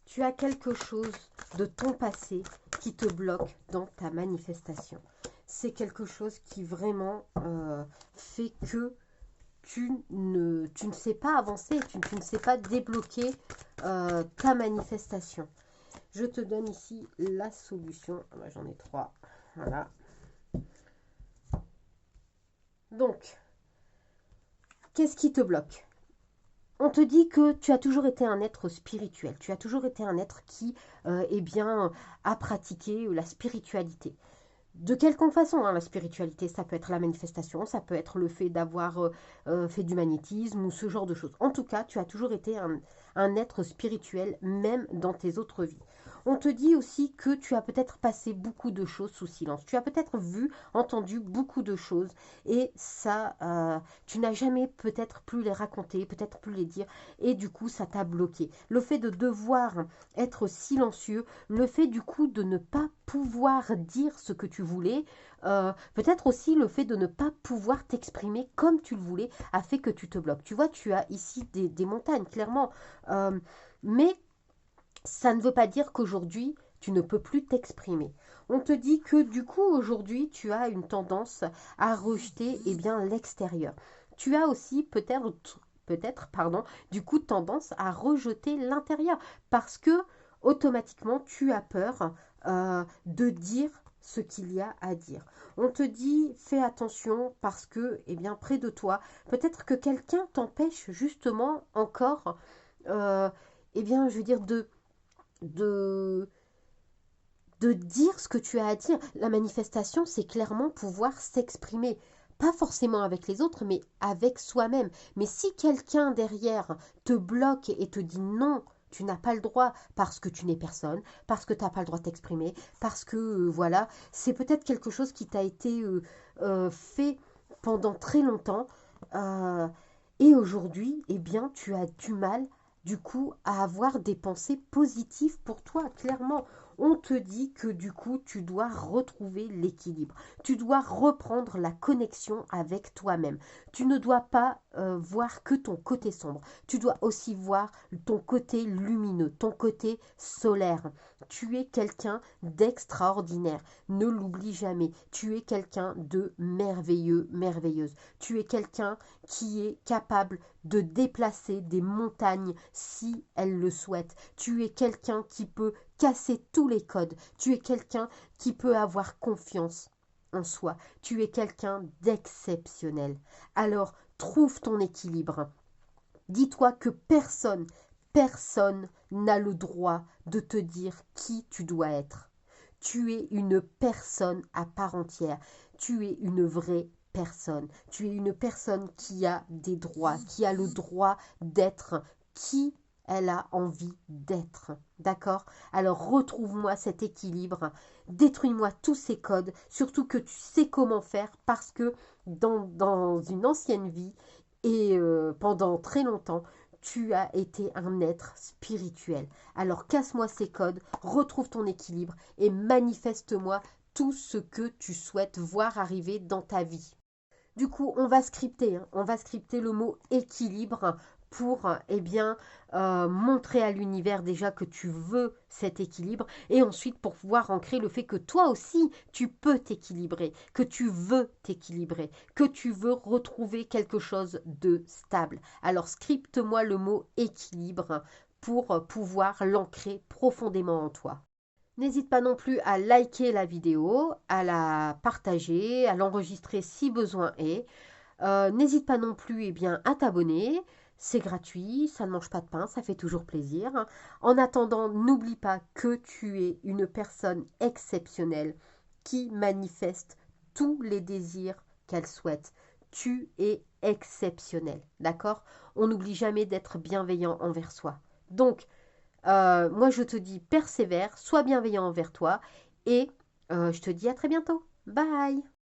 Tu as quelque chose de ton passé qui te bloque dans ta manifestation. C'est quelque chose qui vraiment fait que tu ne sais pas avancer, tu ne sais pas débloquer ta manifestation. Je te donne ici la solution. Ah bah, j'en ai trois. Voilà. Donc, qu'est-ce qui te bloque? On te dit que tu as toujours été un être spirituel. Tu as toujours été un être qui, eh bien, a pratiqué la spiritualité. De quelconque façon, hein, la spiritualité, ça peut être la manifestation, ça peut être le fait d'avoir fait du magnétisme ou ce genre de choses. En tout cas, tu as toujours été un être spirituel, même dans tes autres vies. On te dit aussi que tu as peut-être passé beaucoup de choses sous silence. Tu as peut-être vu, entendu beaucoup de choses et ça, tu n'as jamais peut-être plus les raconter, peut-être plus les dire et du coup, ça t'a bloqué. Le fait de devoir être silencieux, le fait du coup de ne pas pouvoir dire ce que tu voulais, peut-être aussi le fait de ne pas pouvoir t'exprimer comme tu le voulais a fait que tu te bloques. Tu vois, tu as ici des montagnes, clairement. Mais ça ne veut pas dire qu'aujourd'hui, tu ne peux plus t'exprimer. On te dit que du coup, aujourd'hui, tu as une tendance à rejeter l'extérieur. Tu as aussi peut-être, du coup, tendance à rejeter l'intérieur parce que automatiquement, tu as peur de dire ce qu'il y a à dire. On te dit, fais attention parce que, près de toi, peut-être que quelqu'un t'empêche justement encore, je veux dire, de, de dire ce que tu as à dire. La manifestation, c'est clairement pouvoir s'exprimer. Pas forcément avec les autres, mais avec soi-même. Mais si quelqu'un derrière te bloque et te dit non, tu n'as pas le droit parce que tu n'es personne, parce que tu n'as pas le droit de t'exprimer, parce que voilà, c'est peut-être quelque chose qui t'a été fait pendant très longtemps. euh, et aujourd'hui, tu as du mal du coup à avoir des pensées positives pour toi, clairement. On te dit que du coup, tu dois retrouver l'équilibre. Tu dois reprendre la connexion avec toi-même. Tu ne dois pas voir que ton côté sombre. Tu dois aussi voir ton côté lumineux, ton côté solaire. Tu es quelqu'un d'extraordinaire. Ne l'oublie jamais. Tu es quelqu'un de merveilleux, merveilleuse. Tu es quelqu'un qui est capable de déplacer des montagnes si elle le souhaite. Tu es quelqu'un qui peut casser tous les codes. Tu es quelqu'un qui peut avoir confiance en soi. Tu es quelqu'un d'exceptionnel. Alors, trouve ton équilibre. Dis-toi que personne n'a le droit de te dire qui tu dois être. Tu es une personne à part entière. Tu es une vraie personne. Tu es une personne qui a des droits, qui a le droit d'être qui elle a envie d'être. D'accord? Alors retrouve-moi cet équilibre. Détruis-moi tous ces codes. Surtout que tu sais comment faire parce que dans une ancienne vie et pendant très longtemps, tu as été un être spirituel. Alors casse-moi ces codes, retrouve ton équilibre et manifeste-moi tout ce que tu souhaites voir arriver dans ta vie. Du coup, on va scripter, hein. On va scripter le mot équilibre pour montrer à l'univers déjà que tu veux cet équilibre et ensuite pour pouvoir ancrer le fait que toi aussi tu peux t'équilibrer, que tu veux t'équilibrer, que tu veux retrouver quelque chose de stable. Alors scripte-moi le mot équilibre pour pouvoir l'ancrer profondément en toi. N'hésite pas non plus à liker la vidéo, à la partager, à l'enregistrer si besoin est. N'hésite pas non plus à t'abonner. C'est gratuit, ça ne mange pas de pain, ça fait toujours plaisir. En attendant, n'oublie pas que tu es une personne exceptionnelle qui manifeste tous les désirs qu'elle souhaite. Tu es exceptionnel, d'accord? On n'oublie jamais d'être bienveillant envers soi. Donc, moi, je te dis persévère, sois bienveillant envers toi et je te dis à très bientôt. Bye!